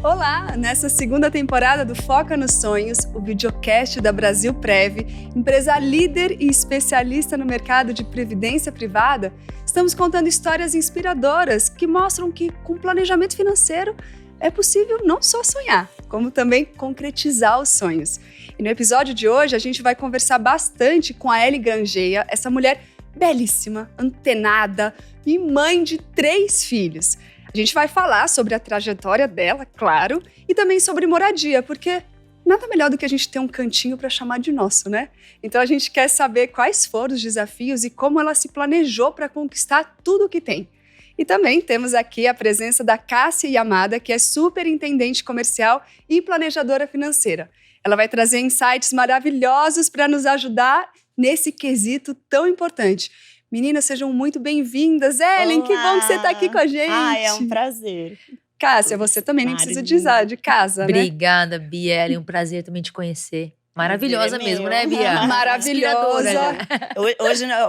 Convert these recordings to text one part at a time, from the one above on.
Olá! Nessa segunda temporada do Foca nos Sonhos, o videocast da Brasilprev, empresa líder e especialista no mercado de previdência privada, estamos contando histórias inspiradoras que mostram que, com planejamento financeiro, é possível não só sonhar, como também concretizar os sonhos. E no episódio de hoje, a gente vai conversar bastante com a Ellen Grangeia, essa mulher belíssima, antenada e mãe de 3 filhos. A gente vai falar sobre a trajetória dela, claro, e também sobre moradia, porque nada melhor do que a gente ter um cantinho para chamar de nosso, né? Então a gente quer saber quais foram os desafios e como ela se planejou para conquistar tudo o que tem. E também temos aqui a presença da Cássia Yamada, que é superintendente comercial e planejadora financeira. Ela vai trazer insights maravilhosos para nos ajudar nesse quesito tão importante. Meninas, sejam muito bem-vindas. Ellen, olá. Que bom que você está aqui com a gente. É um prazer. Cássia, você também nem precisa de casa, né? Obrigada, Bia. Ellen, um prazer também te conhecer. Maravilhosa mesmo, né, Bia? Maravilhosa.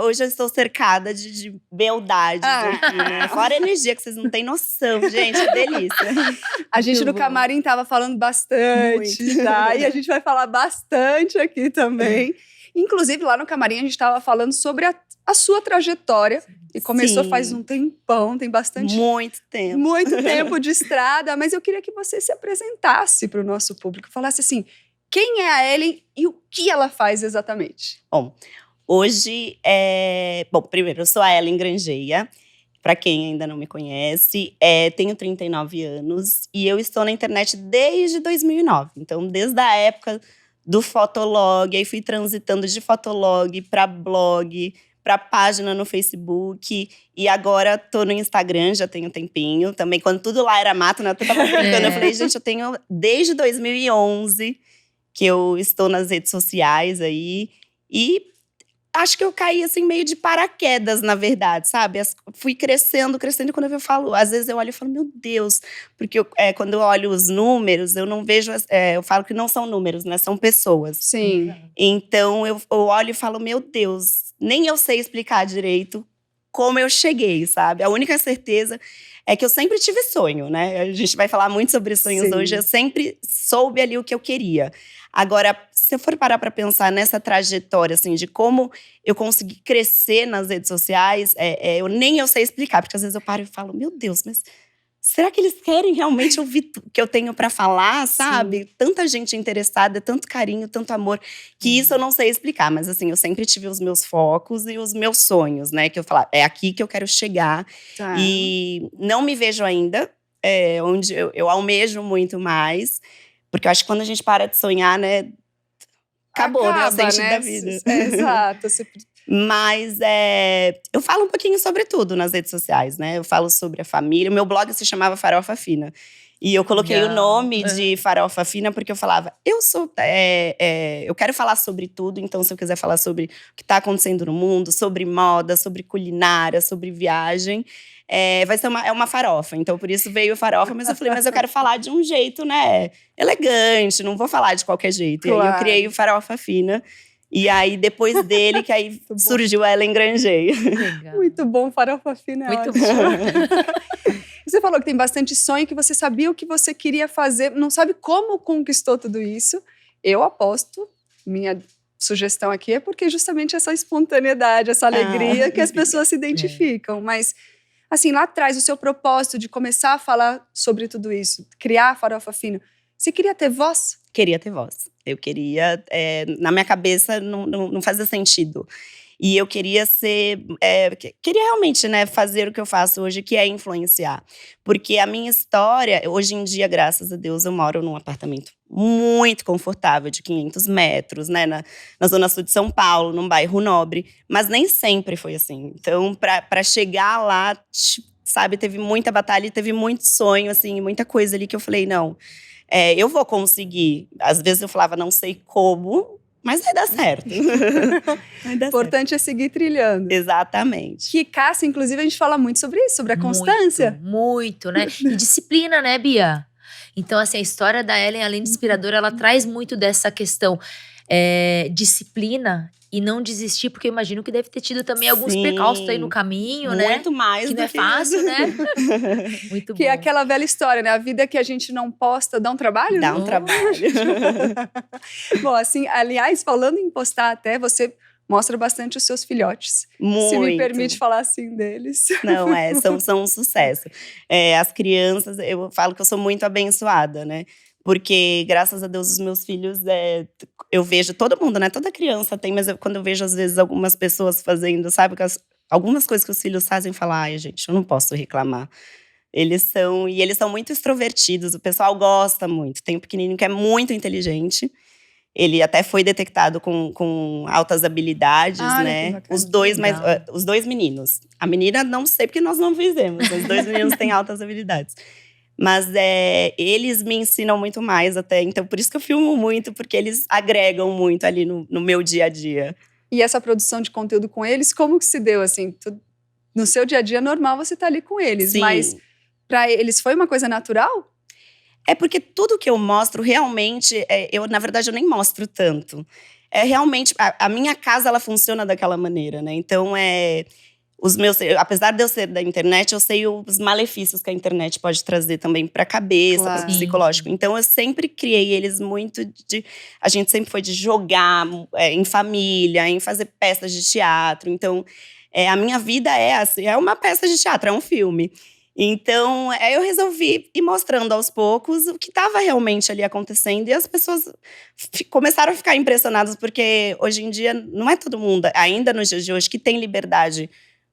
Hoje eu estou cercada de beldade aqui, né? Fora a energia, que vocês não têm noção, gente, que delícia. A gente no camarim estava falando bastante, tá? E a gente vai falar bastante aqui também. Inclusive, lá no camarim, a gente estava falando sobre a sua trajetória. E começou faz um tempão, tem bastante… Muito tempo. Muito tempo de estrada. Mas eu queria que você se apresentasse para o nosso público. Falasse assim, quem é a Ellen e o que ela faz exatamente? Bom, hoje primeiro, eu sou a Ellen Grangeia. Para quem ainda não me conhece, tenho 39 anos e eu estou na internet desde 2009. Então, desde a época do Fotolog, aí fui transitando de Fotolog para blog, para página no Facebook, e agora tô no Instagram, já tenho um tempinho. Também, quando tudo lá era mato, né? Eu tava brincando, eu falei, gente, eu tenho desde 2011 que eu estou nas redes sociais aí, e acho que eu caí assim meio de paraquedas, na verdade, sabe? Fui crescendo, e quando eu falo, às vezes eu olho e falo, meu Deus, porque quando eu olho os números, eu não vejo, eu falo que não são números, né? São pessoas. Sim. Então eu olho e falo, meu Deus, nem eu sei explicar direito como eu cheguei, sabe? A única certeza é que eu sempre tive sonho, né? A gente vai falar muito sobre sonhos hoje, eu sempre soube ali o que eu queria. Agora, se eu for parar para pensar nessa trajetória, assim, de como eu consegui crescer nas redes sociais, nem eu sei explicar, porque às vezes eu paro e falo, meu Deus, mas será que eles querem realmente ouvir o que eu tenho para falar, sabe? Sim. Tanta gente interessada, tanto carinho, tanto amor, que isso eu não sei explicar. Mas assim, eu sempre tive os meus focos e os meus sonhos, né? Que eu falava, é aqui que eu quero chegar. Tá. E não me vejo ainda, onde eu almejo muito mais. Porque eu acho que quando a gente para de sonhar, né? Acabou, né? O sentido da vida. Exato. Mas eu falo um pouquinho sobre tudo nas redes sociais, né? Eu falo sobre a família. O meu blog se chamava Farofa Fina. E eu coloquei o nome de Farofa Fina porque eu falava, eu quero falar sobre tudo. Então, se eu quiser falar sobre o que está acontecendo no mundo, sobre moda, sobre culinária, sobre viagem… vai ser uma farofa, então por isso veio farofa, mas eu falei, mas eu quero falar de um jeito, né, elegante, não vou falar de qualquer jeito. Claro. E aí eu criei o Farofa Fina, e aí depois dele que aí surgiu a Ellen Grangeia. Muito bom, Farofa Fina. Muito bom. Você falou que tem bastante sonho, que você sabia o que você queria fazer, não sabe como conquistou tudo isso. Eu aposto, minha sugestão aqui é porque justamente essa espontaneidade, essa alegria que as pessoas se identificam, mas… Assim, lá atrás, o seu propósito de começar a falar sobre tudo isso, criar a Farofa Fina, você queria ter voz? Queria ter voz. Eu queria… na minha cabeça, não fazia sentido. E eu queria queria realmente, né, fazer o que eu faço hoje, que é influenciar. Porque a minha história, hoje em dia, graças a Deus, eu moro num apartamento muito confortável, de 500 metros, né, na zona sul de São Paulo, num bairro nobre. Mas nem sempre foi assim. Então, para chegar lá, sabe, teve muita batalha, teve muito sonho, assim, muita coisa ali que eu falei, não, eu vou conseguir. Às vezes eu falava, não sei como, mas vai dar certo. O importante é seguir trilhando. Exatamente. Que Cássia, inclusive, a gente fala muito sobre isso, sobre a constância. Muito, né? E disciplina, né, Bia? Então, assim, a história da Ellen, além de inspiradora, ela traz muito dessa questão. disciplina e não desistir, porque eu imagino que deve ter tido também alguns Sim. percalços aí no caminho, né? Muito mais Que do não é fácil, né? Muito Que bom. é aquela velha história, né? A vida que a gente não posta dá um trabalho, Dá né? um trabalho. Bom, assim, aliás, falando em postar até, você mostra bastante os seus filhotes. Muito. Se me permite falar assim deles. Não, são um sucesso. As crianças, eu falo que eu sou muito abençoada, né? Porque, graças a Deus, os meus filhos, eu vejo todo mundo, né? Toda criança tem, mas quando eu vejo, às vezes, algumas pessoas fazendo, sabe? Algumas coisas que os filhos fazem, eu falo, ai, gente, eu não posso reclamar. Eles são muito extrovertidos, o pessoal gosta muito. Tem um pequenininho que é muito inteligente. Ele até foi detectado com altas habilidades, né? Os dois meninos. A menina, não sei porque nós não fizemos. Os dois meninos têm altas habilidades. Mas eles me ensinam muito mais até. Então, por isso que eu filmo muito, porque eles agregam muito ali no meu dia a dia. E essa produção de conteúdo com eles, como que se deu, assim? No seu dia a dia normal, você tá ali com eles. Sim. Mas para eles foi uma coisa natural? É porque tudo que eu mostro, realmente, na verdade, eu nem mostro tanto. Realmente, a minha casa, ela funciona daquela maneira, né? Então, apesar de eu ser da internet, eu sei os malefícios que a internet pode trazer também para a cabeça, Claro. para o psicológico. Então, eu sempre criei eles muito a gente sempre foi de jogar em família, em fazer peças de teatro. Então, a minha vida assim, é uma peça de teatro, é um filme. Então, eu resolvi ir mostrando aos poucos o que estava realmente ali acontecendo. E as pessoas começaram a ficar impressionadas, porque hoje em dia não é todo mundo, ainda nos dias de hoje, que tem liberdade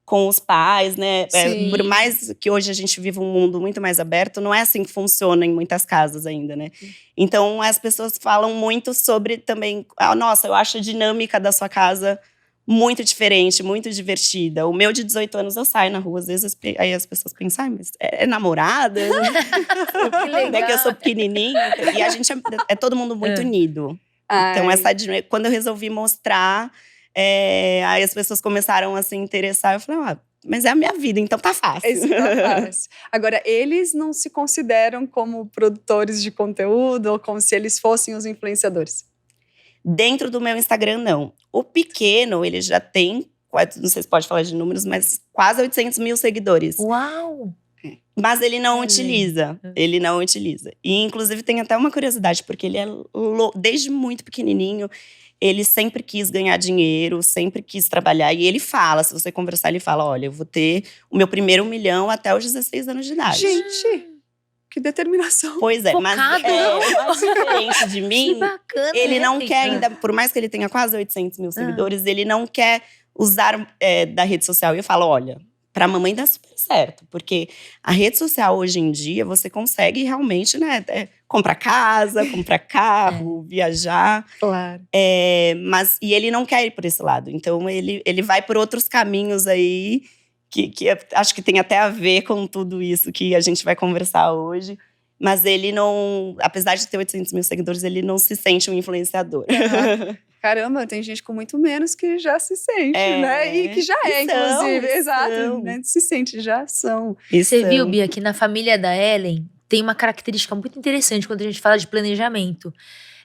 com os pais, né? Por mais que hoje a gente viva um mundo muito mais aberto, não é assim que funciona em muitas casas ainda, né? Então, as pessoas falam muito sobre também… nossa, eu acho a dinâmica da sua casa muito diferente, muito divertida. O meu de 18 anos, eu saio na rua, às vezes, aí as pessoas pensam, mas é namorada? Que legal. Que eu sou pequenininha. E a gente é todo mundo muito unido. Então, quando eu resolvi mostrar, aí as pessoas começaram a se interessar. Eu falei, mas é a minha vida, então tá fácil. Isso tá fácil. Agora, eles não se consideram como produtores de conteúdo ou como se eles fossem os influenciadores? Dentro do meu Instagram, não. O pequeno, ele já tem, não sei se pode falar de números, mas quase 800 mil seguidores. Uau! Mas ele não utiliza. Ele não utiliza. E, inclusive, tem até uma curiosidade, porque ele desde muito pequenininho, ele sempre quis ganhar dinheiro, sempre quis trabalhar. E ele fala, se você conversar, ele fala, olha, eu vou ter o meu primeiro 1 milhão até os 16 anos de idade. Gente, que determinação. Pois é, Focado. mas diferente de mim, Que bacana, ele né, não gente? quer ainda, por mais que ele tenha quase 800 mil seguidores, ele não quer usar da rede social. E eu falo, olha, pra mamãe dá super certo, porque a rede social hoje em dia, você consegue realmente, né, comprar casa, comprar carro, viajar. Claro. E ele não quer ir por esse lado, então ele vai por outros caminhos aí, que acho que tem até a ver com tudo isso que a gente vai conversar hoje. Mas ele não, apesar de ter 800 mil seguidores, ele não se sente um influenciador. Caramba, tem gente com muito menos que já se sente, né? E que já inclusive. Exato, né? Se sente, já são. Você viu, Bia, que na família da Ellen tem uma característica muito interessante quando a gente fala de planejamento.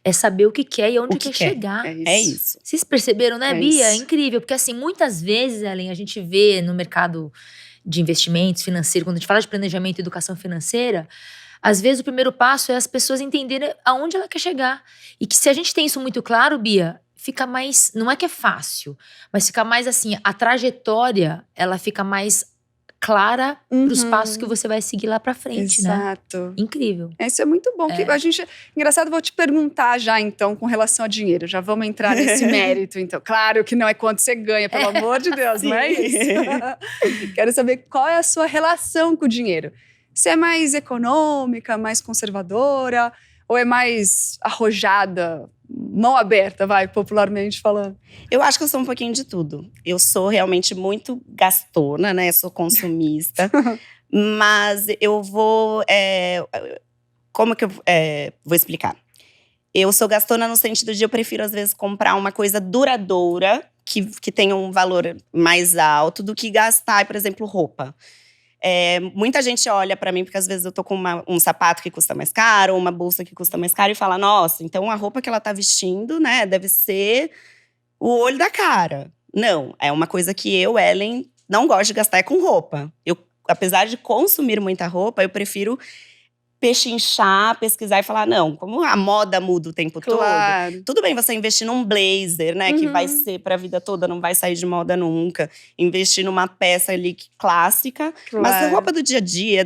É saber o que quer e onde quer chegar. É isso. Vocês perceberam, né, Bia? Isso. É incrível, porque assim, muitas vezes, Ellen, a gente vê no mercado de investimentos financeiro, quando a gente fala de planejamento e educação financeira, às vezes o primeiro passo é as pessoas entenderem aonde ela quer chegar. E que se a gente tem isso muito claro, Bia, fica mais… Não é que é fácil, mas fica mais assim, a trajetória, ela fica mais clara pros passos que você vai seguir lá pra frente, né? Exato. Incrível. Isso é muito bom. Que a gente, engraçado, vou te perguntar já, então, com relação a dinheiro. Já vamos entrar nesse mérito, então. Claro que não é quanto você ganha, pelo amor de Deus, não é isso? Quero saber qual é a sua relação com o dinheiro. Você é mais econômica, mais conservadora, ou é mais arrojada, mão aberta, popularmente falando? Eu acho que eu sou um pouquinho de tudo. Eu sou realmente muito gastona, né? Sou consumista. Mas eu vou… como que eu vou explicar? Eu sou gastona no sentido de eu prefiro, às vezes, comprar uma coisa duradoura, que tenha um valor mais alto, do que gastar, por exemplo, roupa. Muita gente olha pra mim, porque às vezes eu tô com um sapato que custa mais caro, ou uma bolsa que custa mais caro, e fala, nossa, então a roupa que ela tá vestindo, né, deve ser o olho da cara. Não, é uma coisa que eu, Ellen, não gosto de gastar com roupa. Apesar de consumir muita roupa, eu prefiro pechinchar, pesquisar e falar, não, como a moda muda o tempo todo, tudo bem você investir num blazer, né, que vai ser pra vida toda, não vai sair de moda nunca. Investir numa peça ali clássica, mas a roupa do dia a dia,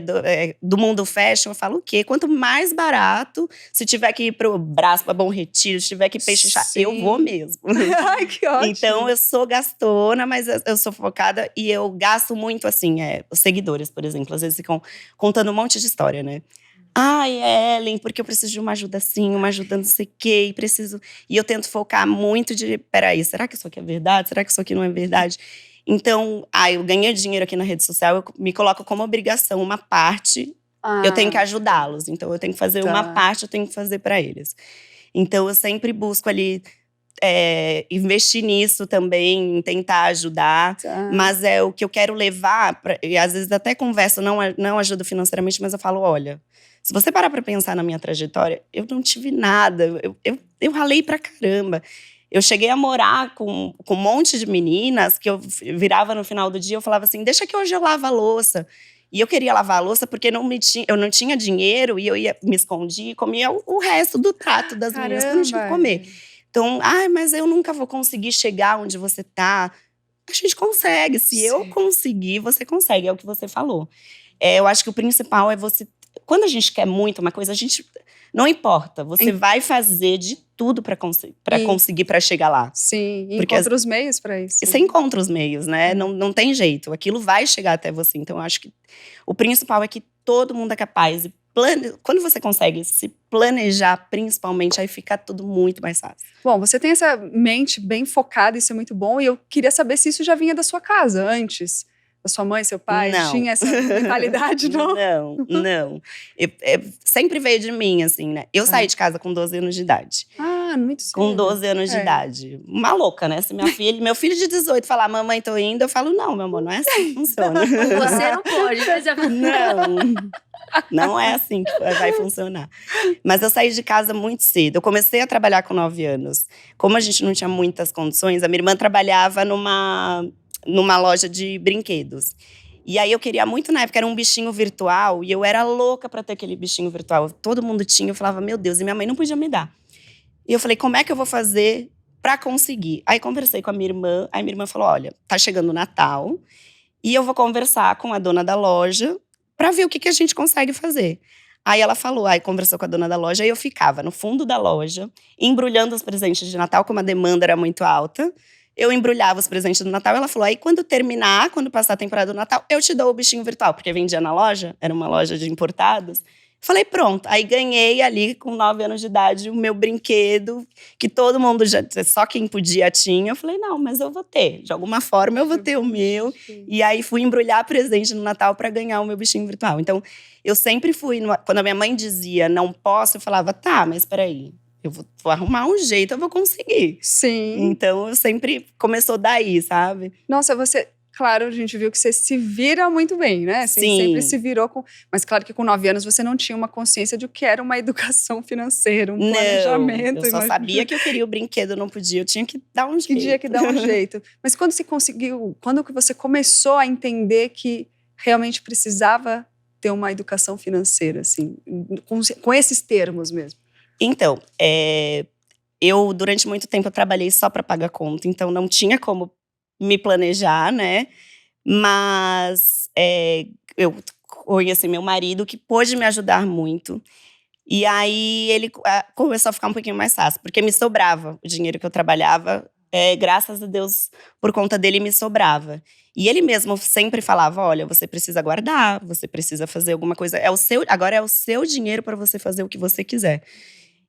do mundo fashion, eu falo o quê? Quanto mais barato, se tiver que ir pro Brás, pra Bom Retiro, se tiver que pechinchar, eu vou mesmo. Ai, que ótimo! Então, eu sou gastona, mas eu sou focada e eu gasto muito, assim, os seguidores, por exemplo, às vezes ficam contando um monte de história, né? Ai, Ellen, porque eu preciso de uma ajuda assim, uma ajuda não sei o quê, e preciso… E eu tento focar muito de, peraí, será que isso aqui é verdade? Será que isso aqui não é verdade? Então, eu ganhei dinheiro aqui na rede social, eu me coloco como obrigação, uma parte, eu tenho que ajudá-los. Então, eu tenho que fazer uma parte, eu tenho que fazer para eles. Então, eu sempre busco ali… investir nisso também, tentar ajudar, mas é o que eu quero levar, e às vezes até converso, não ajudo financeiramente, mas eu falo, olha… Se você parar pra pensar na minha trajetória, eu não tive nada, eu ralei pra caramba. Eu cheguei a morar com um monte de meninas, que eu virava no final do dia, eu falava assim, deixa que hoje eu lavo a louça. E eu queria lavar a louça porque eu não tinha dinheiro, e eu me escondia e comia o resto do prato das meninas, que eu não tinha que comer. Então, mas eu nunca vou conseguir chegar onde você tá. A gente consegue, se eu conseguir, você consegue, é o que você falou. Eu acho que o principal é você… Quando a gente quer muito uma coisa, a gente… Não importa, você vai fazer de tudo pra conseguir, pra chegar lá. Sim, encontra os meios pra isso. Você encontra os meios, né? Não tem jeito, aquilo vai chegar até você. Então, eu acho que o principal é que todo mundo é capaz. Quando você consegue se planejar, principalmente, aí fica tudo muito mais fácil. Bom, você tem essa mente bem focada, isso é muito bom. E eu queria saber se isso já vinha da sua casa, antes. Da sua mãe, seu pai? Não. Tinha essa mentalidade, não? Não. Sempre veio de mim, assim, né? Eu saí de casa com 12 anos de idade. Muito cedo. Com 12 anos de idade. Uma louca, né? Se meu filho de 18 falar, mamãe, tô indo, eu falo, não, meu amor, não é assim que funciona. Você não pode, mas Não é assim que vai funcionar. Mas eu saí de casa muito cedo. Eu comecei a trabalhar com 9 anos. Como a gente não tinha muitas condições, a minha irmã trabalhava numa loja de brinquedos. E aí eu queria muito, na época, era um bichinho virtual. E eu era louca pra ter aquele bichinho virtual. Todo mundo tinha, eu falava, meu Deus, e minha mãe não podia me dar. E eu falei, como é que eu vou fazer pra conseguir? Aí conversei com a minha irmã, aí minha irmã falou, olha, tá chegando o Natal, e eu vou conversar com a dona da loja pra ver o que a gente consegue fazer. Aí ela falou, aí conversou com a dona da loja, aí eu ficava no fundo da loja, embrulhando os presentes de Natal, como a demanda era muito alta. Eu embrulhava os presentes do Natal, ela falou, aí quando passar a temporada do Natal, eu te dou o bichinho virtual, porque vendia na loja, era uma loja de importados. Falei, pronto. Aí ganhei ali, com 9 anos de idade, o meu brinquedo, que todo mundo só quem podia tinha. Eu falei, não, mas eu vou ter. De alguma forma, eu vou ter o meu. E aí, fui embrulhar presente no Natal para ganhar o meu bichinho virtual. Então, eu sempre fui… Quando a minha mãe dizia, não posso, eu falava, tá, mas peraí. Eu vou arrumar um jeito, eu vou conseguir. Sim. Então, eu sempre… Começou daí, sabe? Nossa, você… Claro, a gente viu que você se vira muito bem, né? Você Sim. sempre se virou com… Mas claro que com 9 anos você não tinha uma consciência de o que era uma educação financeira, um planejamento. Eu só sabia que eu queria o brinquedo, não podia. Eu tinha que dar um jeito. Que tinha que dar um jeito. Mas quando você conseguiu… Quando que você começou a entender que realmente precisava ter uma educação financeira, assim? Com esses termos mesmo. Então, eu durante muito tempo eu trabalhei só para pagar conta. Então, não tinha como me planejar, né? Mas eu conheci meu marido, que pôde me ajudar muito. E aí ele começou a ficar um pouquinho mais fácil, porque me sobrava o dinheiro que eu trabalhava. Graças a Deus, por conta dele, me sobrava. E ele mesmo sempre falava, olha, você precisa guardar, você precisa fazer alguma coisa. Agora é o seu dinheiro para você fazer o que você quiser.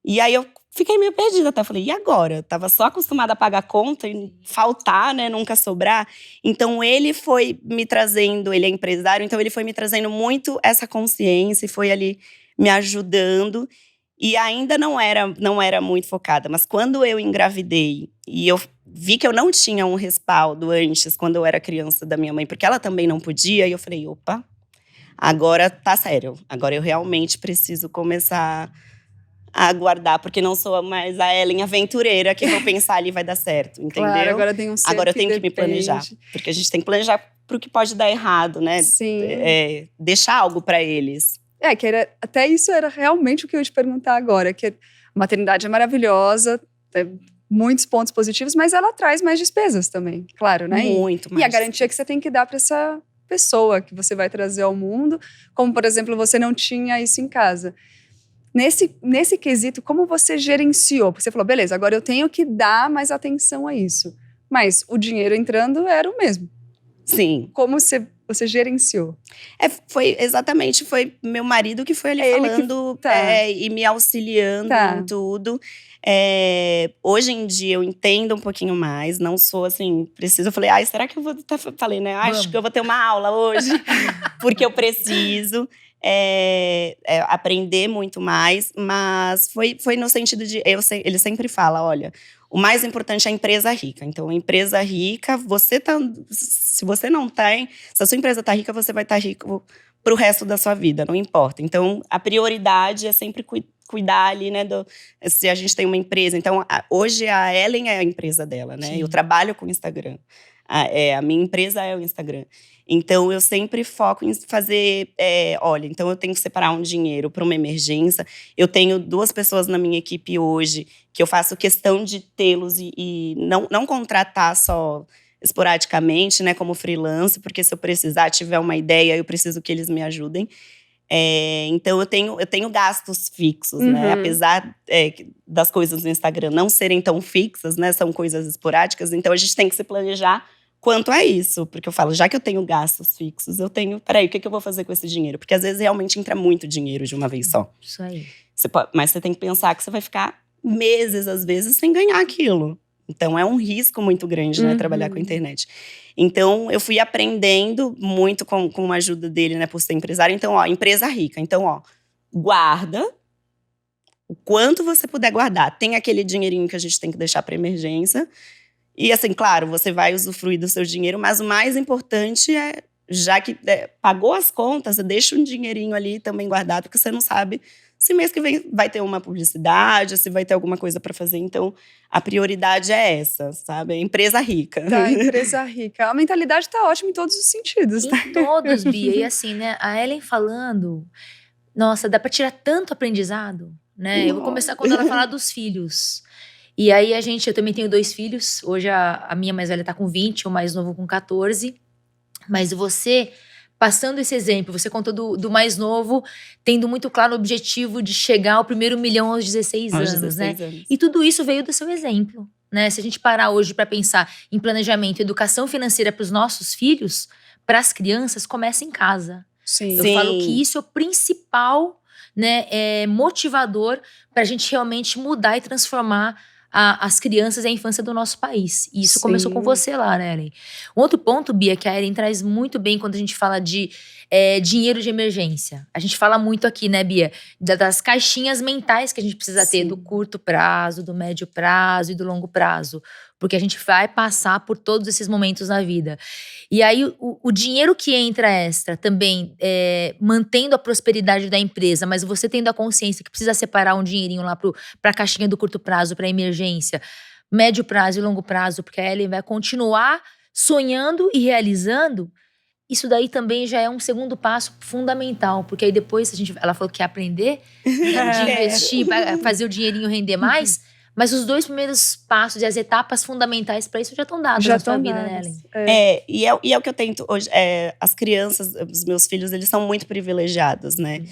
E aí eu fiquei meio perdida, até falei, e agora? Eu tava só acostumada a pagar conta e faltar, né, nunca sobrar. Então ele foi me trazendo, ele é empresário, então ele foi me trazendo muito essa consciência e foi ali me ajudando. E ainda não era muito focada, mas quando eu engravidei e eu vi que eu não tinha um respaldo antes, quando eu era criança, da minha mãe, porque ela também não podia, e eu falei, opa, agora tá sério. Agora eu realmente preciso começar a guardar, porque não sou mais a Ellen aventureira que vou pensar ali vai dar certo, entendeu? Claro, agora tem um ser Agora eu tenho que me depende. planejar, porque a gente tem que planejar pro que pode dar errado, né? Sim. Deixar algo pra eles. Até isso era realmente o que eu ia te perguntar agora, que a maternidade é maravilhosa, tem muitos pontos positivos, mas ela traz mais despesas também, claro, né? Muito mais. E a garantia que você tem que dar para essa pessoa que você vai trazer ao mundo, como, por exemplo, você não tinha isso em casa. Nesse quesito, como você gerenciou? Porque você falou, beleza, agora eu tenho que dar mais atenção a isso. Mas o dinheiro entrando era o mesmo. Sim. Como você gerenciou? Foi meu marido que foi ali falando e me auxiliando em tudo. Hoje em dia eu entendo um pouquinho mais, não sou assim, preciso. Eu falei, será que eu vou. Falei, né? Acho que eu vou ter uma aula hoje, porque eu preciso. Aprender muito mais, mas foi no sentido de… Ele sempre fala, olha, o mais importante é a empresa rica. Então, a empresa rica, se você não tem… Se a sua empresa está rica, você vai estar rico pro resto da sua vida, não importa. Então, a prioridade é sempre cuidar ali, né, se a gente tem uma empresa. Então, hoje a Ellen é a empresa dela, né? Sim. Eu trabalho com o Instagram. A minha empresa é o Instagram. Então, eu sempre foco em fazer… olha, então eu tenho que separar um dinheiro para uma emergência. Eu tenho 2 pessoas na minha equipe hoje que eu faço questão de tê-los e não contratar só esporadicamente, né, como freelance, porque se eu precisar, tiver uma ideia, eu preciso que eles me ajudem. Então, eu tenho gastos fixos, né? Apesar das coisas no Instagram não serem tão fixas, né? São coisas esporádicas. Então, a gente tem que se planejar quanto a isso. Porque eu falo, já que eu tenho gastos fixos, peraí, o que eu vou fazer com esse dinheiro? Porque às vezes realmente entra muito dinheiro de uma vez só. Isso aí. Mas você tem que pensar que você vai ficar meses, às vezes, sem ganhar aquilo. Então, é um risco muito grande, né? Trabalhar com a internet. Então, eu fui aprendendo muito com a ajuda dele, né? Por ser empresário. Então, empresa rica. Então, guarda o quanto você puder guardar. Tem aquele dinheirinho que a gente tem que deixar para emergência. E, assim, claro, você vai usufruir do seu dinheiro. Mas o mais importante é, já que pagou as contas, deixa um dinheirinho ali também guardado. Porque você não sabe se mês que vem vai ter uma publicidade, se vai ter alguma coisa para fazer. Então, a prioridade é essa, sabe? Empresa rica. Tá, empresa rica. A mentalidade tá ótima em todos os sentidos. Em todos, Bia. E assim, né? A Ellen falando… Nossa, dá para tirar tanto aprendizado, né? Eu vou começar quando ela falar dos filhos. E aí, eu também tenho 2 filhos. Hoje, a minha mais velha tá com 20, o mais novo com 14. Mas você… Passando esse exemplo, você contou do mais novo, tendo muito claro o objetivo de chegar ao primeiro milhão aos 16 anos, né? E tudo isso veio do seu exemplo, né? Se a gente parar hoje para pensar em planejamento e educação financeira para os nossos filhos, para as crianças, começa em casa. Sim. Eu falo que isso é o principal, né, motivador para a gente realmente mudar e transformar as crianças e a infância do nosso país. E isso começou com você lá, né, Ellen? Um outro ponto, Bia, que a Ellen traz muito bem quando a gente fala de dinheiro de emergência. A gente fala muito aqui, né, Bia, das caixinhas mentais que a gente precisa ter do curto prazo, do médio prazo e do longo prazo. Porque a gente vai passar por todos esses momentos na vida. E aí, o dinheiro que entra extra também, mantendo a prosperidade da empresa, mas você tendo a consciência que precisa separar um dinheirinho lá para a caixinha do curto prazo, para emergência, médio prazo e longo prazo, porque a Ellen vai continuar sonhando e realizando. Isso daí também já é um segundo passo fundamental, porque aí depois ela falou que quer aprender, né, de investir, fazer o dinheirinho render mais. Mas os 2 primeiros passos e as etapas fundamentais para isso já estão dadas na sua vida, né, Ellen? E é o que eu tento hoje. As crianças, os meus filhos, eles são muito privilegiados, né?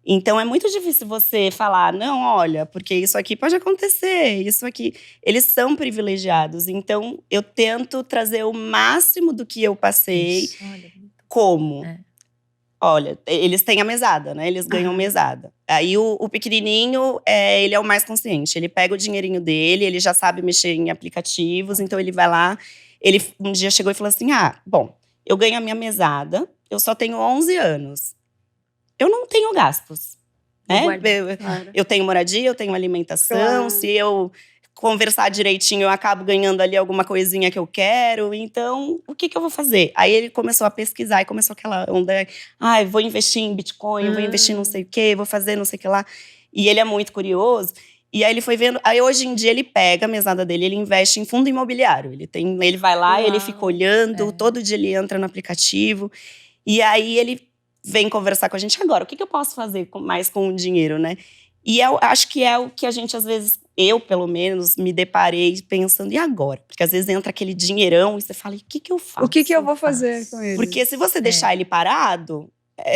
Então, é muito difícil você falar, não, olha, porque isso aqui pode acontecer, isso aqui… Eles são privilegiados. Então, eu tento trazer o máximo do que eu passei. Isso, olha, como? Olha, eles têm a mesada, né? Eles ganham mesada. Aí o pequenininho, ele é o mais consciente. Ele pega o dinheirinho dele, ele já sabe mexer em aplicativos. Então, ele vai lá. Ele um dia chegou e falou assim, bom, eu ganho a minha mesada, eu só tenho 11 anos. Eu não tenho gastos, né? Eu tenho moradia, eu tenho alimentação. Claro. Se eu conversar direitinho, eu acabo ganhando ali alguma coisinha que eu quero. Então, o que eu vou fazer? Aí ele começou a pesquisar e começou aquela onda. Vou investir em Bitcoin, vou investir em não sei o quê, vou fazer não sei o que lá. E ele é muito curioso. E aí ele foi vendo. Aí hoje em dia ele pega a mesada dele, ele investe em fundo imobiliário. Ele vai lá, ele fica olhando, todo dia ele entra no aplicativo. E aí ele vem conversar com a gente agora. O que eu posso fazer mais com o dinheiro, né? E eu acho que é o que a gente, às vezes, eu, pelo menos, me deparei pensando, e agora? Porque às vezes entra aquele dinheirão e você fala, e o que eu faço? O que eu vou fazer com ele? Porque se você deixar ele parado,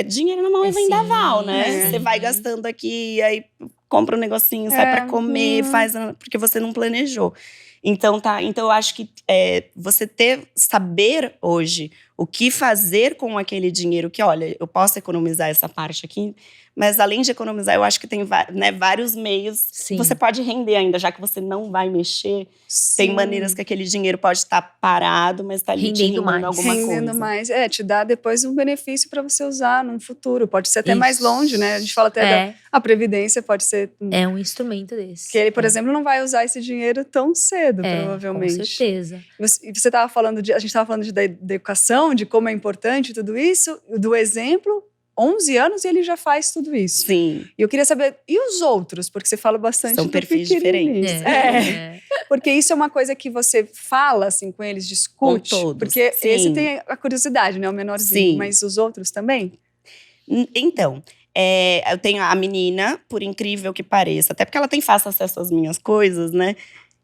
dinheiro na mão é vendaval, né? Você vai gastando aqui, aí compra um negocinho, sai pra comer, faz… Porque você não planejou. Então, eu acho que você saber hoje o que fazer com aquele dinheiro, que olha, eu posso economizar essa parte aqui, mas além de economizar, eu acho que tem vários meios. Sim. Você pode render ainda, já que você não vai mexer. Sim. Tem maneiras que aquele dinheiro pode estar parado, mas está ali rendendo mais alguma coisa. Rendendo mais. Te dá depois um benefício para você usar num futuro. Pode ser até mais longe, né? A gente fala até a Previdência pode ser… É um instrumento desse. Que ele, por exemplo, não vai usar esse dinheiro tão cedo, provavelmente. Com certeza. E você estava falando a gente estava falando da educação, de como é importante tudo isso, do exemplo… 11 anos e ele já faz tudo isso. Sim. E eu queria saber, e os outros? Porque você fala bastante São perfis diferentes. Porque isso é uma coisa que você fala assim com eles, discute. Com todos. Porque Sim. esse tem a curiosidade, né? O menorzinho. Sim. Mas os outros também? Então, eu tenho a menina, por incrível que pareça, até porque ela tem fácil acesso às minhas coisas, né?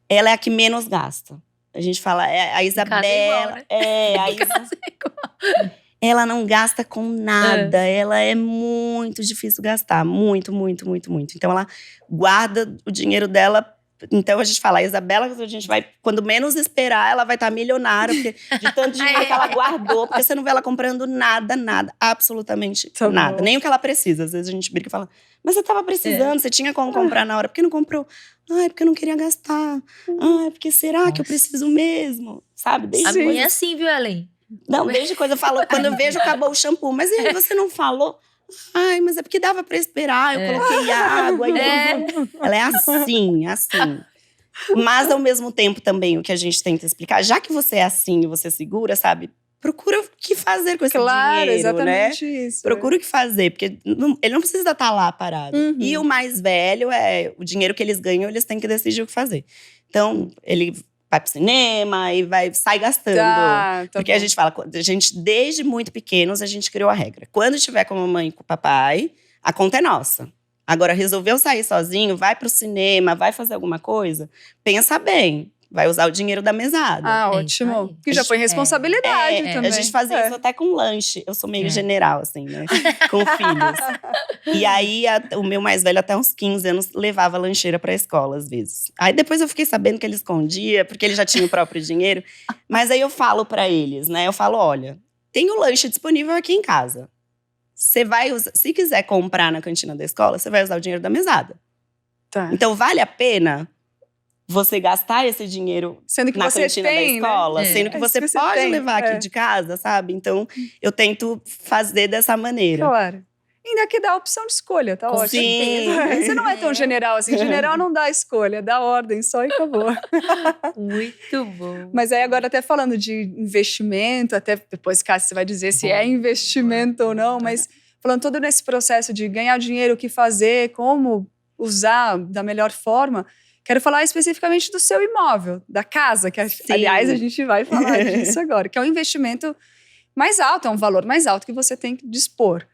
Ela é a que menos gasta. A gente fala, a Isabela… Igual, né? A Isabela… Ela não gasta com nada, ela é muito difícil gastar, muito, muito, muito, muito. Então, ela guarda o dinheiro dela. Então, a gente fala, a Isabela, a gente vai, quando menos esperar, ela vai estar milionária, porque de tanto dinheiro que ela guardou, porque você não vê ela comprando nada, absolutamente nada. Nem o que ela precisa. Às vezes a gente brinca e fala, mas você estava precisando, você tinha como comprar na hora, por que não comprou? Porque eu não queria gastar. Porque será que eu preciso mesmo? Sabe? A minha é assim, viu, Ellen? Não, desde coisa eu falo, quando eu vejo, acabou o shampoo. Mas e aí, você não falou? Mas é porque dava pra esperar, eu coloquei água. Ela é assim. Mas, ao mesmo tempo, também, o que a gente tenta explicar, já que você é assim e você segura, sabe? Procura o que fazer com esse dinheiro, exatamente né? isso. Procura o que fazer, porque ele não precisa estar lá parado. E o mais velho, o dinheiro que eles ganham, eles têm que decidir o que fazer. Então, ele… vai pro cinema e sai gastando. Porque a gente fala, desde muito pequenos, a gente criou a regra. Quando estiver com a mamãe e com o papai, a conta é nossa. Agora, resolveu sair sozinho, vai pro cinema, vai fazer alguma coisa, pensa bem. Vai usar o dinheiro da mesada. Ótimo. Que já foi responsabilidade também. A gente fazia isso até com lanche. Eu sou meio general, assim, né? Com filhos. E aí, o meu mais velho, até uns 15 anos, levava lancheira pra escola, às vezes. Aí, depois eu fiquei sabendo que ele escondia, porque ele já tinha o próprio dinheiro. Mas aí, eu falo pra eles, né? Eu falo, olha, tem o lanche disponível aqui em casa. Você vai usar… Se quiser comprar na cantina da escola, você vai usar o dinheiro da mesada. Então, vale a pena… você gastar esse dinheiro na cantina da escola, sendo que você pode levar aqui de casa, sabe? Então, eu tento fazer dessa maneira. Claro. Ainda que dá a opção de escolha, tá ótimo. Sim. Você não é tão general assim. General não dá escolha, dá ordem só e acabou. Muito bom. Mas aí agora até falando de investimento, até depois, Cássia, você vai dizer se é investimento ou não, mas falando todo nesse processo de ganhar dinheiro, o que fazer, como usar da melhor forma… Quero falar especificamente do seu imóvel, da casa, que aliás a gente vai falar disso agora, que é um investimento mais alto, é um valor mais alto que você tem que dispor.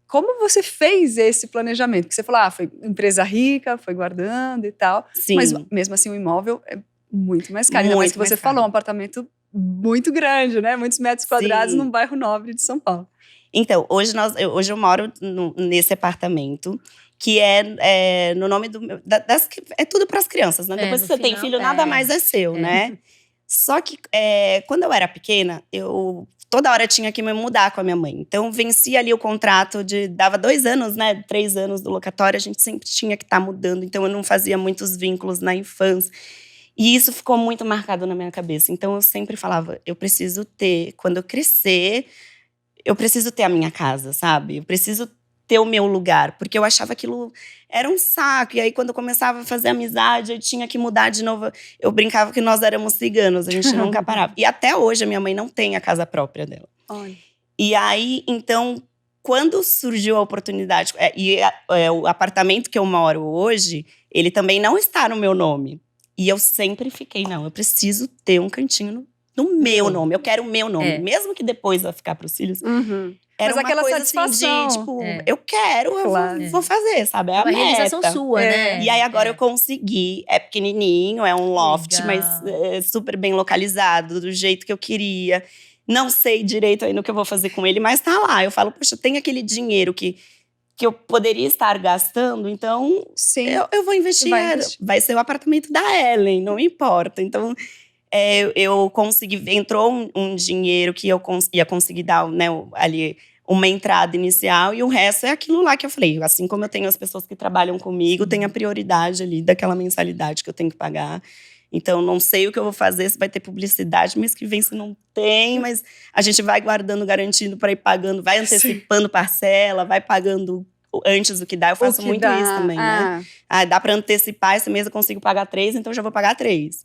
Como você fez esse planejamento? Porque você falou, foi empresa rica, foi guardando e tal, mas mesmo assim o imóvel é muito mais caro. Ainda mais que você falou, um apartamento muito grande, né? Muitos metros quadrados num bairro nobre de São Paulo. Então, hoje eu moro nesse apartamento, que é no nome do meu… é tudo para as crianças, né? Depois que você tem filho, nada mais é seu, né? Só que quando eu era pequena, eu toda hora tinha que me mudar com a minha mãe. Então, vencia ali o contrato dava 2 anos, né? 3 anos do locatório, a gente sempre tinha que estar mudando. Então, eu não fazia muitos vínculos na infância. E isso ficou muito marcado na minha cabeça. Então, eu sempre falava, eu preciso ter… Quando eu crescer, eu preciso ter a minha casa, sabe? Eu preciso ter o meu lugar, porque eu achava aquilo era um saco. E aí, quando eu começava a fazer amizade, eu tinha que mudar de novo. Eu brincava que nós éramos ciganos, a gente nunca parava. E até hoje, a minha mãe não tem a casa própria dela. Olha. E aí, então, quando surgiu a oportunidade… o apartamento que eu moro hoje, ele também não está no meu nome. E eu sempre fiquei, não, eu preciso ter um cantinho no meu nome. Eu quero o meu nome. Mesmo que depois vai ficar para os filhos… Era Mas uma aquela coisa satisfação. assim de, tipo, eu quero, Claro. eu vou fazer, sabe? É a uma realização meta. sua, né? E aí agora eu consegui, é pequenininho, é um loft, Legal. mas é super bem localizado, do jeito que eu queria. Não sei direito ainda o que eu vou fazer com ele, mas tá lá. Eu falo, poxa, tem aquele dinheiro que eu poderia estar gastando, então Sim. eu vou investir. Vai ser o apartamento da Ellen, não importa. Então… eu consegui, entrou um dinheiro que eu ia conseguir dar, né, ali uma entrada inicial, e o resto é aquilo lá que eu falei. Assim como eu tenho as pessoas que trabalham comigo, tem a prioridade ali daquela mensalidade que eu tenho que pagar. Então, não sei o que eu vou fazer, se vai ter publicidade, mês que vem se não tem, mas a gente vai guardando, garantindo para ir pagando, vai antecipando parcela, vai pagando antes do que dá. Eu faço muito isso também, né? Dá para antecipar, esse mês eu consigo pagar 3, então já vou pagar 3.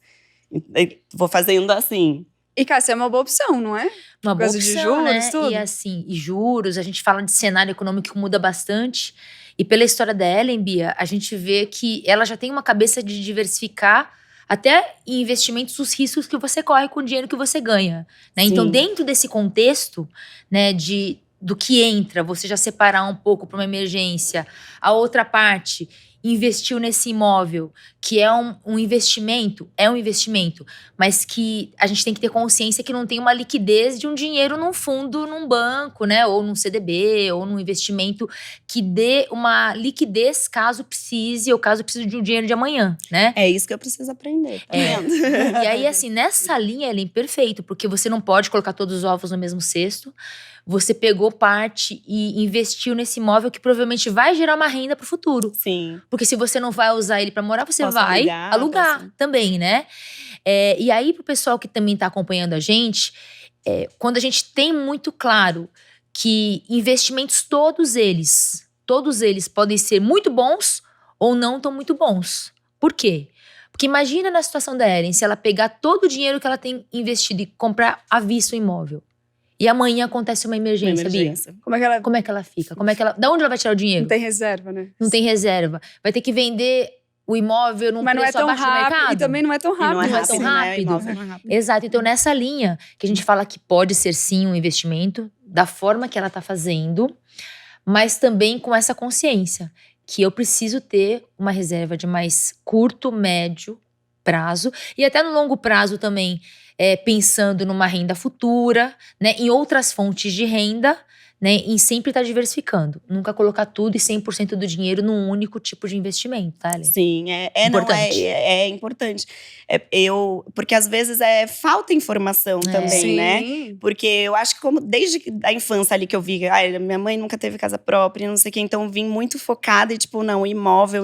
Vou fazendo assim. E, Cássia, é uma boa opção, não é? Uma boa opção, de juros, né? tudo. E assim, e juros, a gente fala de cenário econômico que muda bastante. E pela história da Ellen, Bia, a gente vê que ela já tem uma cabeça de diversificar até em investimentos os riscos que você corre com o dinheiro que você ganha, né? Então, dentro desse contexto, né, do que entra, você já separar um pouco para uma emergência, a outra parte investiu nesse imóvel, que é um investimento, mas que a gente tem que ter consciência que não tem uma liquidez de um dinheiro num fundo, num banco, né, ou num CDB, ou num investimento que dê uma liquidez caso precise, ou caso precise de um dinheiro de amanhã, né? É isso que eu preciso aprender, tá vendo? E aí, assim, nessa linha, Ellen, perfeito, porque você não pode colocar todos os ovos no mesmo cesto. Você pegou parte e investiu nesse imóvel que provavelmente vai gerar uma renda para o futuro. Sim. Porque se você não vai usar ele para morar, você Posso vai alugar também, né? E aí, pro pessoal que também tá acompanhando a gente, quando a gente tem muito claro que investimentos, todos eles podem ser muito bons ou não tão muito bons. Por quê? Porque imagina na situação da Ellen, se ela pegar todo o dinheiro que ela tem investido e comprar à vista o imóvel. E amanhã acontece uma emergência, Bia. Como é que ela fica? Da onde ela vai tirar o dinheiro? Não tem reserva, né? Não tem reserva. Vai ter que vender o imóvel num preço abaixo do mercado. E também não é tão rápido. Não é tão rápido. Né? Não é rápido. Exato. Então, nessa linha, que a gente fala que pode ser sim um investimento, da forma que ela está fazendo, mas também com essa consciência que eu preciso ter uma reserva de mais curto, médio prazo, e até no longo prazo também, pensando numa renda futura, né, em outras fontes de renda, né, em sempre estar diversificando. Nunca colocar tudo e 100% do dinheiro num único tipo de investimento, tá, Ellen? Sim, Importante. É importante. Porque às vezes falta informação também, Sim. né? Porque eu acho que como desde a infância ali que eu vi, minha mãe nunca teve casa própria, não sei o que, então vim muito focada e tipo, não, imóvel.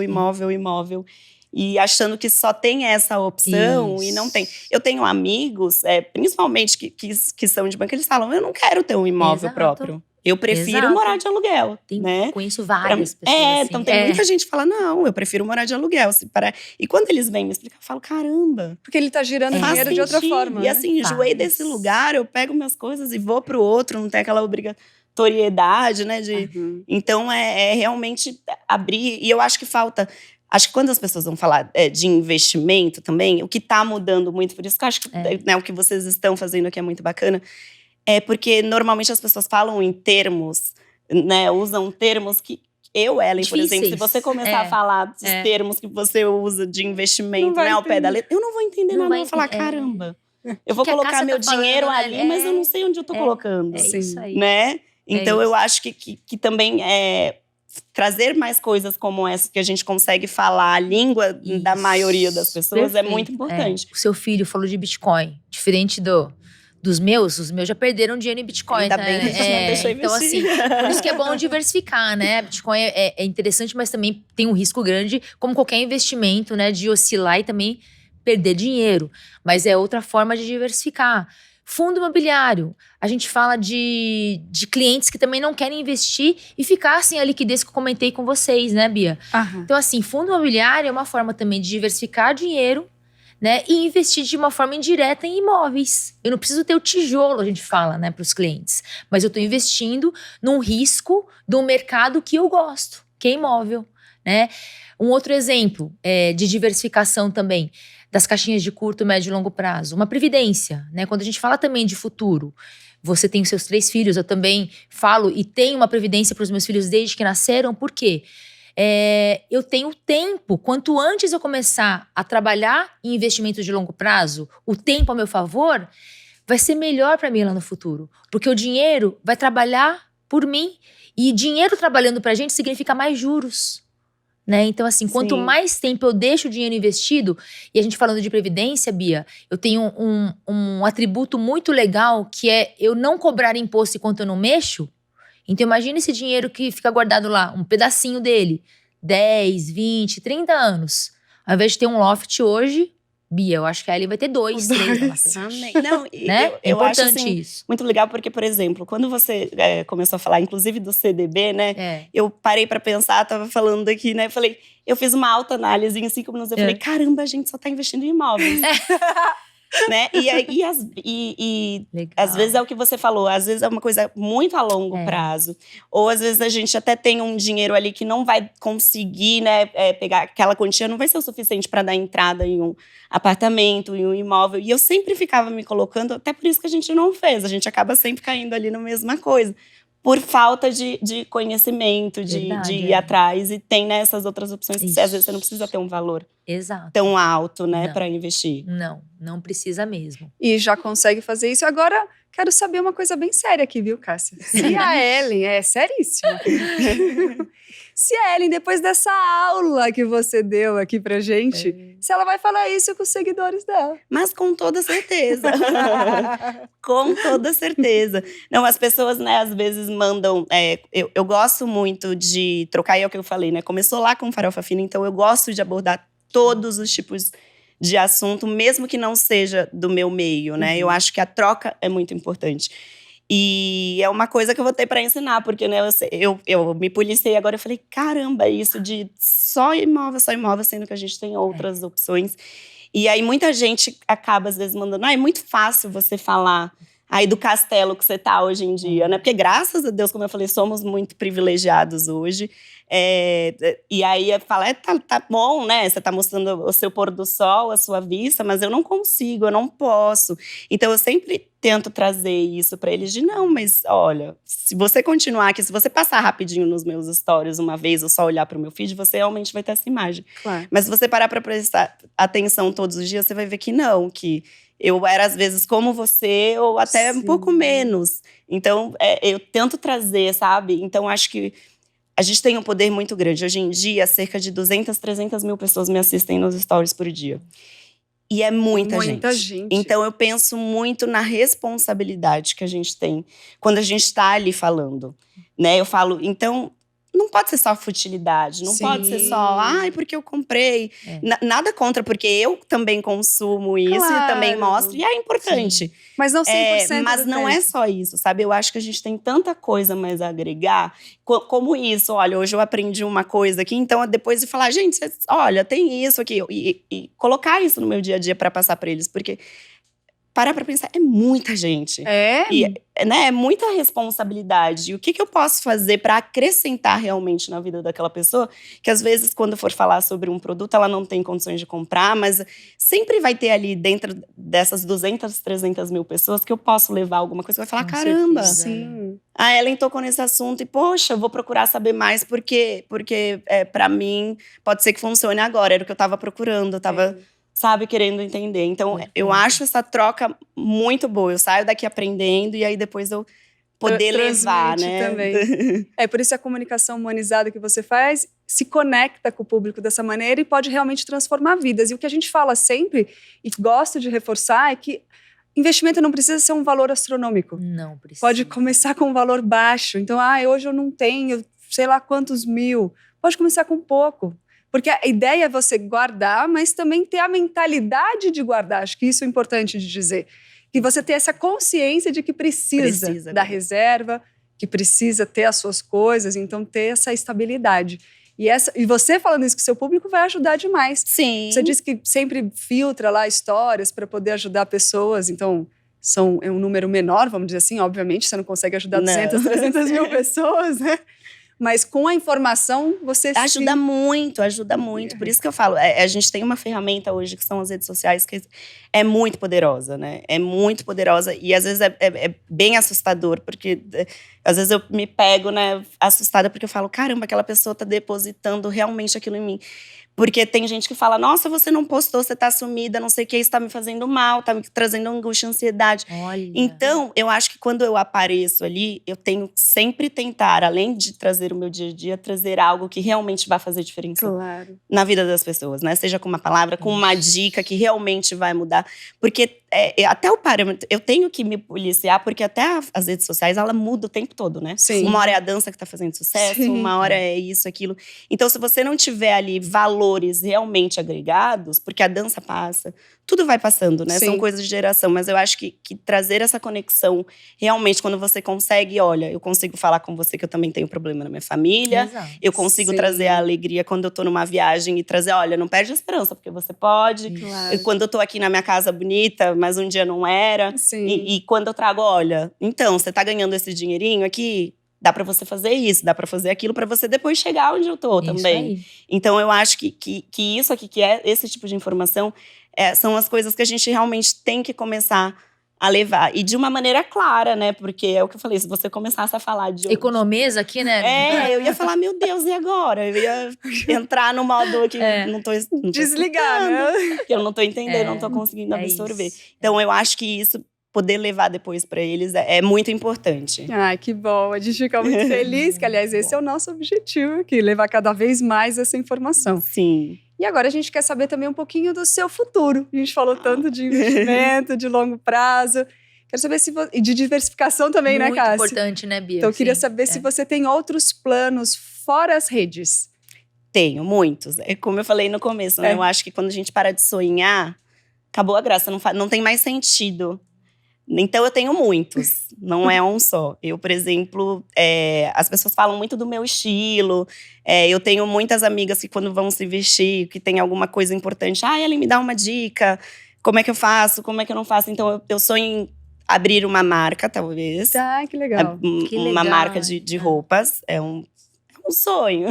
E achando que só tem essa opção. Isso. E não tem. Eu tenho amigos, principalmente que são de banco, eles falam, eu não quero ter um imóvel Exato. próprio. Eu prefiro morar de aluguel, né? Conheço várias pessoas assim. Então tem muita gente que fala, não, eu prefiro morar de aluguel. E quando eles vêm me explicar, eu falo, caramba. Porque ele tá girando dinheiro de outra forma. E assim, enjoei desse lugar, eu pego minhas coisas e vou pro outro, não tem aquela obrigatoriedade, né? Então é realmente abrir. E eu acho que falta… Acho que quando as pessoas vão falar de investimento também, o que está mudando muito, por isso que eu acho que o que vocês estão fazendo aqui é muito bacana, é porque normalmente as pessoas falam em termos, né, usam termos que… Ellen, por exemplo, se você começar a falar dos termos que você usa de investimento, né, ao pé da letra, eu não vou entender nada, eu vou falar, caramba, eu vou colocar meu dinheiro ali, mas eu não sei onde eu tô colocando. Isso aí. Né? Então eu acho que também trazer mais coisas como essa, que a gente consegue falar a língua da maioria das pessoas, é muito importante. O seu filho falou de Bitcoin, diferente dos meus, os meus já perderam dinheiro em Bitcoin. Ainda bem que a gente não deixou então, assim, por isso que é bom diversificar, né? Bitcoin é interessante, mas também tem um risco grande, como qualquer investimento, né? De oscilar e também perder dinheiro. Mas é outra forma de diversificar. Fundo imobiliário. A gente fala de clientes que também não querem investir e ficar sem a liquidez que eu comentei com vocês, né, Bia? Aham. Então, assim, fundo imobiliário é uma forma também de diversificar dinheiro, né, e investir de uma forma indireta em imóveis. Eu não preciso ter o tijolo, a gente fala, né, para os clientes. Mas eu estou investindo num risco de um mercado que eu gosto, que é imóvel, né? Um outro exemplo de diversificação também das caixinhas de curto, médio e longo prazo. Uma previdência, né? Quando a gente fala também de futuro, você tem os seus 3 filhos, eu também falo e tenho uma previdência para os meus filhos desde que nasceram, por quê? Eu tenho tempo. Quanto antes eu começar a trabalhar em investimentos de longo prazo, o tempo a meu favor, vai ser melhor para mim lá no futuro. Porque o dinheiro vai trabalhar por mim. E dinheiro trabalhando para a gente significa mais juros. Né? Então, assim, quanto Sim. mais tempo eu deixo o dinheiro investido, e a gente falando de previdência, Bia, eu tenho um atributo muito legal, que é eu não cobrar imposto enquanto eu não mexo. Então, imagina esse dinheiro que fica guardado lá, um pedacinho dele, 10, 20, 30 anos. Ao invés de ter um loft hoje, Bia, eu acho que a Ellie vai ter 2, 3 lá na frente. Amém. Não, Né? É eu acho importante assim, isso. muito legal, porque, por exemplo, quando você começou a falar, inclusive do CDB, né? Eu parei pra pensar, tava falando aqui, né? Falei, eu fiz uma autoanálise em 5 minutos. Eu falei, caramba, a gente só tá investindo em imóveis. Né? Às vezes é o que você falou, às vezes é uma coisa muito a longo prazo, ou às vezes a gente até tem um dinheiro ali que não vai conseguir, né, pegar aquela quantia, não vai ser o suficiente para dar entrada em um apartamento, em um imóvel, e eu sempre ficava me colocando, até por isso que a gente não fez, a gente acaba sempre caindo ali na mesma coisa, por falta de conhecimento, de ir atrás, e tem, né, essas outras opções que às vezes você não precisa ter um valor tão alto, né, para investir. Não precisa mesmo. E já consegue fazer isso. Agora, quero saber uma coisa bem séria aqui, viu, Cássia? Se a Ellen, seríssima. Se a Ellen, depois dessa aula que você deu aqui pra gente, se ela vai falar isso com os seguidores dela. Mas com toda certeza. Com toda certeza. Não, as pessoas, né, às vezes mandam… eu gosto muito de trocar, é o que eu falei, né? Começou lá com Farofa Fina, então eu gosto de abordar todos os tipos de assunto, mesmo que não seja do meu meio, né? Eu acho que a troca é muito importante. E é uma coisa que eu vou ter para ensinar, porque, né, eu me policiei agora, eu falei, caramba, isso de só imóvel, sendo que a gente tem outras opções. E aí muita gente acaba, às vezes, mandando, é muito fácil você falar aí do castelo que você tá hoje em dia, né? Porque, graças a Deus, como eu falei, somos muito privilegiados hoje. E aí fala, tá bom, né? Você tá mostrando o seu pôr do sol, a sua vista, mas eu não consigo, eu não posso. Então eu sempre tento trazer isso pra eles de não, mas olha, se você continuar aqui, se você passar rapidinho nos meus stories uma vez ou só olhar pro meu feed, você realmente vai ter essa imagem. Claro. Mas se você parar pra prestar atenção todos os dias, você vai ver que não, que eu era às vezes como você ou até um pouco menos. Então eu tento trazer, sabe? Então acho que a gente tem um poder muito grande. Hoje em dia, cerca de 200, 300 mil pessoas me assistem nos stories por dia. E é muita gente. Então, eu penso muito na responsabilidade que a gente tem quando a gente está ali falando. Né? Eu falo, então… Não pode ser só futilidade, não pode ser só, porque eu comprei. Nada contra, porque eu também consumo isso e também mostro, e é importante. Sim. Mas não 100% mas não é só isso, sabe? Eu acho que a gente tem tanta coisa mais a agregar, como isso. Olha, hoje eu aprendi uma coisa aqui, então depois de falar, gente, olha, tem isso aqui. E colocar isso no meu dia a dia para passar para eles, porque… Parar pra pensar, é muita gente. Né, é muita responsabilidade. E o que eu posso fazer para acrescentar realmente na vida daquela pessoa? Que às vezes, quando for falar sobre um produto, ela não tem condições de comprar, mas sempre vai ter ali dentro dessas 200, 300 mil pessoas que eu posso levar alguma coisa. Vai falar, caramba, sim. A Ellen tocou nesse assunto e, poxa, eu vou procurar saber mais porque para mim pode ser que funcione agora. Era o que eu tava procurando, eu tava… sabe, querendo entender. Então, eu acho essa troca muito boa. Eu saio daqui aprendendo e aí depois eu poder levar, né? Também. Por isso a comunicação humanizada que você faz se conecta com o público dessa maneira e pode realmente transformar vidas. E o que a gente fala sempre, e gosto de reforçar, é que investimento não precisa ser um valor astronômico. Não precisa. Pode começar com um valor baixo. Então, hoje eu não tenho sei lá quantos mil. Pode começar com pouco. Porque a ideia é você guardar, mas também ter a mentalidade de guardar. Acho que isso é importante de dizer. que você tem essa consciência de que precisa da reserva, que precisa ter as suas coisas, então ter essa estabilidade. E você falando isso com o seu público vai ajudar demais. Sim. Você disse que sempre filtra lá histórias para poder ajudar pessoas, então é um número menor, vamos dizer assim, obviamente, você não consegue ajudar 200, 300 mil pessoas, né? Mas com a informação, você ajuda muito, ajuda muito. Por isso que eu falo, a gente tem uma ferramenta hoje que são as redes sociais que é muito poderosa, né? É muito poderosa e às vezes é bem assustador, porque às vezes eu me pego, né, assustada porque eu falo, caramba, aquela pessoa tá depositando realmente aquilo em mim. Porque tem gente que fala, nossa, você não postou, você tá sumida, não sei o que, isso tá me fazendo mal, tá me trazendo angústia, ansiedade. Olha. Então, eu acho que quando eu apareço ali, eu tenho que sempre tentar, além de trazer o meu dia a dia, trazer algo que realmente vai fazer diferença na vida das pessoas, né? Seja com uma palavra, com uma dica que realmente vai mudar. Porque até o parâmetro, eu tenho que me policiar, porque até as redes sociais, ela muda o tempo todo, né? Sim. Uma hora é a dança que tá fazendo sucesso, Sim. uma hora é isso, aquilo. Então, se você não tiver ali valores realmente agregados, porque a dança passa, tudo vai passando, né? Sim. São coisas de geração, mas eu acho que trazer essa conexão, realmente, quando você consegue, olha, eu consigo falar com você que eu também tenho problema na minha família, Exato. eu consigo Sim. trazer a alegria quando eu tô numa viagem e trazer, olha, não perde a esperança, porque você pode. Claro. E quando eu tô aqui na minha casa bonita, mas um dia não era. Sim. E quando eu trago, olha, então, você tá ganhando esse dinheirinho aqui, dá pra você fazer isso, dá pra fazer aquilo, pra você depois chegar onde eu tô também. Aí. Então, eu acho que isso aqui, que é esse tipo de informação, são as coisas que a gente realmente tem que começar a levar. E de uma maneira clara, né? Porque é o que eu falei, se você começasse a falar de… Economeza aqui, né? eu ia falar, meu Deus, e agora? Eu ia entrar no modo que não tô desligar, né? que eu não tô entendendo, não tô conseguindo absorver. Isso. Então, eu acho que isso… poder levar depois para eles é muito importante. Ai, que bom. A gente fica muito feliz, que, aliás, esse é o nosso objetivo aqui, levar cada vez mais essa informação. Sim. E agora a gente quer saber também um pouquinho do seu futuro. A gente falou tanto de investimento, de longo prazo. Quero saber se e de diversificação também, Muito né, Cássia? importante, né, Bia? Então, eu queria Sim, saber se você tem outros planos fora as redes. Tenho, muitos. É como eu falei no começo, né? Eu acho que quando a gente para de sonhar, acabou a graça, não tem mais sentido. Então, eu tenho muitos, não é um só. Eu, por exemplo, as pessoas falam muito do meu estilo. Eu tenho muitas amigas que quando vão se vestir, que tem alguma coisa importante. Ellen, me dá uma dica. Como é que eu faço? Como é que eu não faço? Então, eu sonho em abrir uma marca, talvez. Tá, que legal. Uma marca de roupas. É um sonho.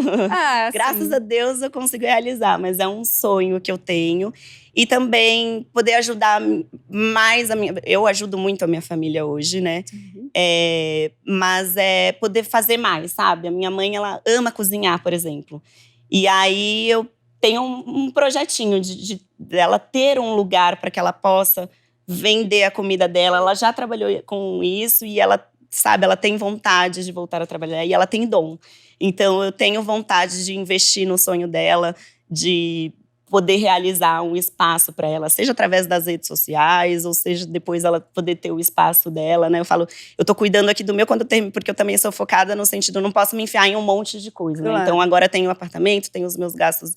Graças a Deus eu consigo realizar, mas é um sonho que eu tenho. E também poder ajudar mais a minha… Eu ajudo muito a minha família hoje, né? Uhum. Mas poder fazer mais, sabe? A minha mãe, ela ama cozinhar, por exemplo. E aí eu tenho um projetinho dela ter um lugar para que ela possa vender a comida dela. Ela já trabalhou com isso e ela, sabe, ela tem vontade de voltar a trabalhar. E ela tem dom. Então, eu tenho vontade de investir no sonho dela, de poder realizar um espaço para ela, seja através das redes sociais, ou seja, depois ela poder ter o espaço dela, né? Eu falo, eu tô cuidando aqui do meu quando eu termino, porque eu também sou focada no sentido, eu não posso me enfiar em um monte de coisa, né? Então, agora tenho o apartamento, tenho os meus gastos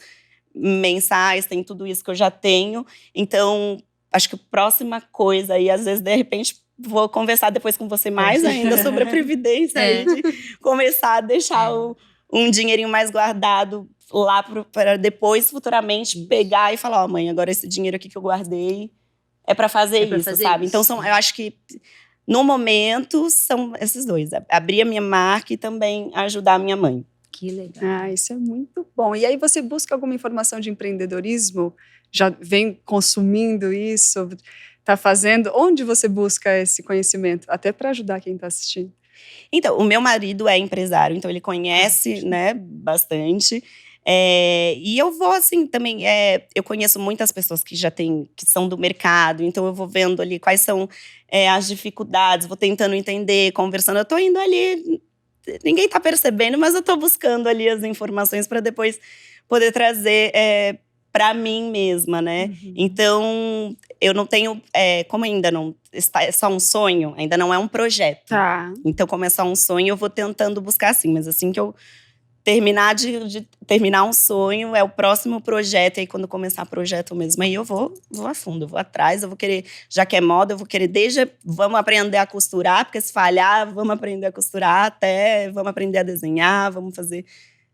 mensais, tem tudo isso que eu já tenho. Então, acho que a próxima coisa aí, às vezes, de repente… Vou conversar depois com você mais ainda sobre a previdência, aí, de começar a deixar um dinheirinho mais guardado lá para depois, futuramente, pegar e falar, mãe, agora esse dinheiro aqui que eu guardei é para fazer isso, sabe? Então, eu acho que, no momento, são esses dois. Abrir a minha marca e também ajudar a minha mãe. Que legal. Isso é muito bom. E aí, você busca alguma informação de empreendedorismo? Já vem consumindo isso? Tá fazendo? Onde você busca esse conhecimento? Até para ajudar quem está assistindo. Então, o meu marido é empresário, então ele conhece, né, bastante. E eu vou, assim, também… eu conheço muitas pessoas que são do mercado, então eu vou vendo ali quais são as dificuldades, vou tentando entender, conversando. Eu tô indo ali, ninguém tá percebendo, mas eu tô buscando ali as informações para depois poder trazer… para mim mesma, né? Uhum. Então, eu não tenho… como ainda não… é só um sonho, ainda não é um projeto. Tá. Então, como é só um sonho, eu vou tentando buscar assim. Mas assim que eu terminar um sonho é o próximo projeto. E aí, quando começar o projeto mesmo, aí eu vou a fundo, eu vou atrás, eu vou querer, já que é moda, eu vou querer vamos aprender a costurar, porque se falhar, vamos aprender a costurar, até vamos aprender a desenhar, vamos fazer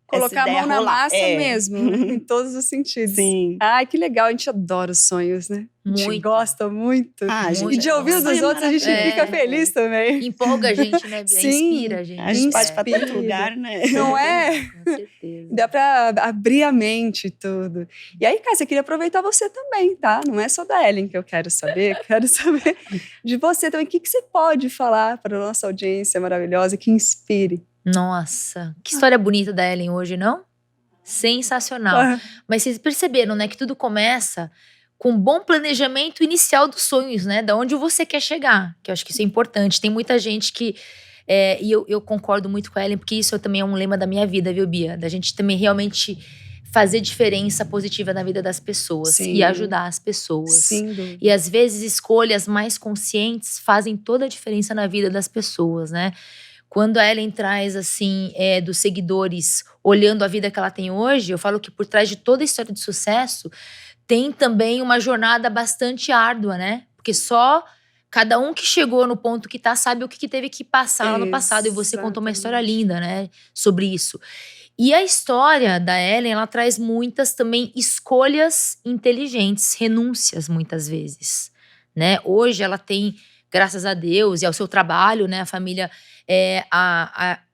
Colocar a mão na massa mesmo, né? Em todos os sentidos. Sim. Ai, que legal, a gente adora os sonhos, né? A gente Muito. gosta muito. Gente, e de ouvir os dos outros, a gente fica feliz também. Empolga a gente, né, Bia? Sim. Inspira a gente. A gente pode ir pra tanto lugar, né? Não é? Com certeza. Dá pra abrir a mente e tudo. E aí, Cássia, eu queria aproveitar você também, tá? Não é só da Ellen que eu quero saber de você também. O que você pode falar para a nossa audiência maravilhosa que inspire? Nossa, que história bonita da Ellen hoje, não? Sensacional. Mas vocês perceberam, né, que tudo começa com um bom planejamento inicial dos sonhos, né? Da onde você quer chegar, que eu acho que isso é importante. Tem muita gente que… e eu concordo muito com a Ellen, porque isso também é um lema da minha vida, viu, Bia? Da gente também realmente fazer diferença positiva na vida das pessoas. Sim. E ajudar as pessoas. Sim. E às vezes escolhas mais conscientes fazem toda a diferença na vida das pessoas, né? Quando a Ellen traz, assim, dos seguidores olhando a vida que ela tem hoje, eu falo que por trás de toda a história de sucesso tem também uma jornada bastante árdua, né? Porque só cada um que chegou no ponto que tá sabe o que teve que passar lá no passado. E você contou uma história linda, né? Sobre isso. E a história da Ellen, ela traz muitas também escolhas inteligentes, renúncias muitas vezes, né? Hoje ela tem, graças a Deus e ao seu trabalho, né? A família…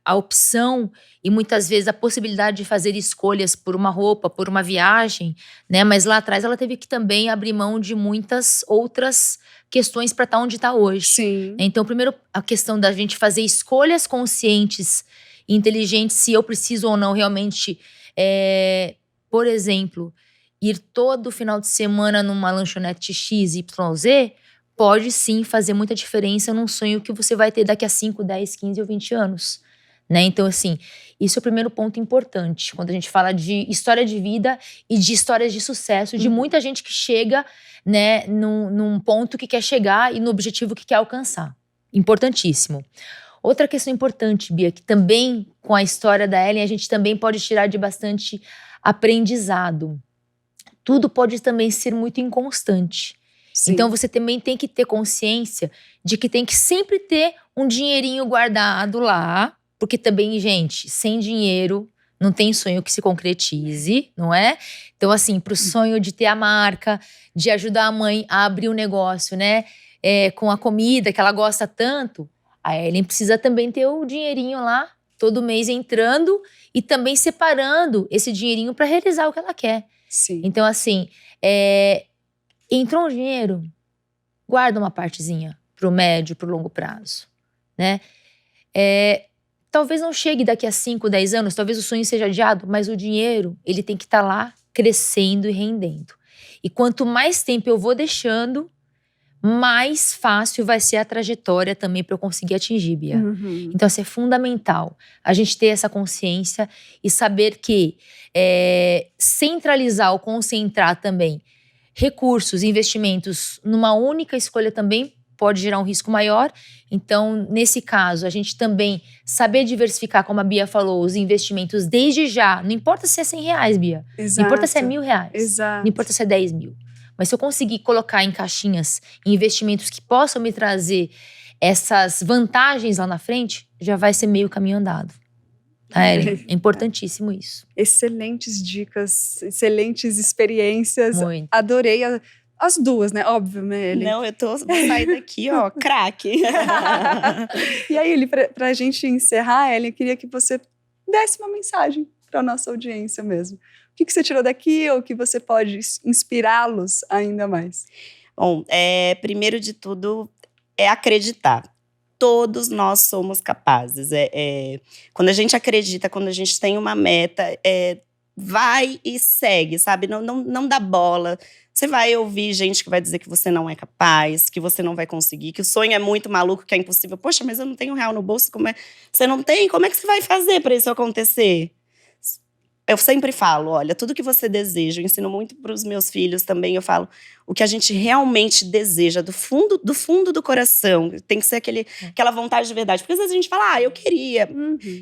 a opção e muitas vezes a possibilidade de fazer escolhas por uma roupa, por uma viagem, né? Mas lá atrás ela teve que também abrir mão de muitas outras questões para estar onde está hoje. Sim. Então, primeiro, a questão da gente fazer escolhas conscientes e inteligentes, se eu preciso ou não realmente, por exemplo, ir todo final de semana numa lanchonete XYZ, pode sim fazer muita diferença num sonho que você vai ter daqui a 5, 10, 15 ou 20 anos. Né? Então, assim, isso é o primeiro ponto importante. Quando a gente fala de história de vida e de histórias de sucesso, de muita gente que chega, né, num ponto que quer chegar e no objetivo que quer alcançar. Importantíssimo. Outra questão importante, Bia, que também com a história da Ellen, a gente também pode tirar de bastante aprendizado. Tudo pode também ser muito inconstante. Sim. Então você também tem que ter consciência de que tem que sempre ter um dinheirinho guardado lá, porque também, gente, sem dinheiro não tem sonho que se concretize, não é? Então, assim, pro sonho de ter a marca, de ajudar a mãe a abrir um negócio, né? Com a comida que ela gosta tanto, a Ellen precisa também ter o dinheirinho lá, todo mês entrando e também separando esse dinheirinho para realizar o que ela quer. Sim. Então, assim, entrou um dinheiro, guarda uma partezinha pro médio, pro longo prazo, né? Talvez não chegue daqui a 5, 10 anos, talvez o sonho seja adiado, mas o dinheiro, ele tem que estar lá crescendo e rendendo. E quanto mais tempo eu vou deixando, mais fácil vai ser a trajetória também para eu conseguir atingir, Bia. Então, assim, é fundamental a gente ter essa consciência e saber que centralizar ou concentrar também recursos, investimentos numa única escolha também pode gerar um risco maior. Então, nesse caso, a gente também saber diversificar, como a Bia falou, os investimentos desde já. Não importa se é R$100, Bia. Exato. Não importa se é R$1.000. Exato. Não importa se é 10 mil. Mas se eu conseguir colocar em caixinhas investimentos que possam me trazer essas vantagens lá na frente, já vai ser meio caminho andado. Tá, Ellen? É importantíssimo isso. Excelentes dicas, excelentes experiências. Muito. Adorei as duas, né? Óbvio, né, Ellen? Não, vou sair daqui, ó, craque. E aí, Eli, pra gente encerrar, Ellen, eu queria que você desse uma mensagem para nossa audiência mesmo. O que você tirou daqui ou que você pode inspirá-los ainda mais? Bom, primeiro de tudo, é acreditar. Todos nós somos capazes. Quando a gente acredita, quando a gente tem uma meta, vai e segue, sabe? Não dá bola. Você vai ouvir gente que vai dizer que você não é capaz, que você não vai conseguir, que o sonho é muito maluco, que é impossível. Poxa, mas eu não tenho R$1 no bolso. Você não tem? Como é que você vai fazer para isso acontecer? Eu sempre falo, olha, tudo que você deseja, eu ensino muito para os meus filhos também, eu falo, o que a gente realmente deseja, do fundo do coração, tem que ser aquela vontade de verdade. Porque às vezes a gente fala, eu queria,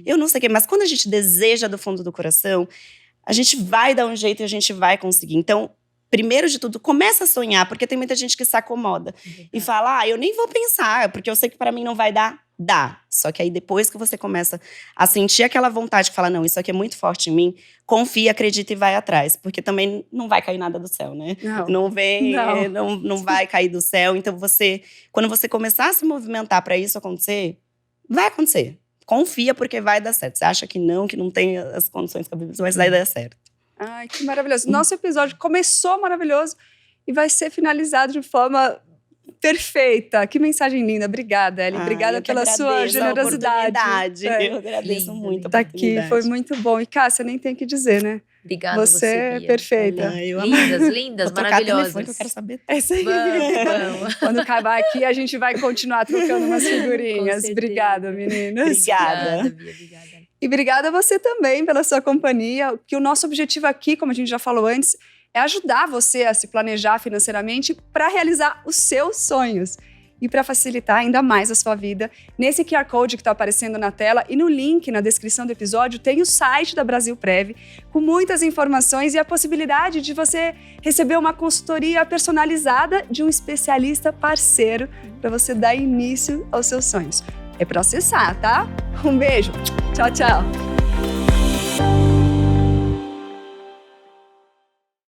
eu não sei o quê, mas quando a gente deseja do fundo do coração, a gente vai dar um jeito e a gente vai conseguir. Então, primeiro de tudo, começa a sonhar, porque tem muita gente que se acomoda e fala, eu nem vou pensar, porque eu sei que para mim não vai dar. Dá. Só que aí depois que você começa a sentir aquela vontade que fala, não, isso aqui é muito forte em mim, confia, acredita e vai atrás. Porque também não vai cair nada do céu, né? Não vem, não vai cair do céu. Então quando você começar a se movimentar para isso acontecer, vai acontecer. Confia, porque vai dar certo. Você acha que não tem as condições cabíveis, mas vai dar certo. Ai, que maravilhoso. Nosso episódio começou maravilhoso e vai ser finalizado de forma perfeita. Que mensagem linda. Obrigada, Ellen. Obrigada pela sua generosidade. Eu agradeço muito a oportunidade. Tá aqui, foi muito bom. E Cássia, nem tem o que dizer, né? Obrigada você é perfeita. Lindas, maravilhosas. Que eu quero saber. É isso aí. Vamos. Quando acabar aqui, a gente vai continuar trocando umas figurinhas. Obrigada, meninas. Obrigada. Bia, obrigada. E obrigada a você também pela sua companhia, que o nosso objetivo aqui, como a gente já falou antes, é ajudar você a se planejar financeiramente para realizar os seus sonhos e para facilitar ainda mais a sua vida. Nesse QR Code que está aparecendo na tela e no link na descrição do episódio tem o site da Brasilprev com muitas informações e a possibilidade de você receber uma consultoria personalizada de um especialista parceiro para você dar início aos seus sonhos. É para acessar, tá? Um beijo. Tchau, tchau.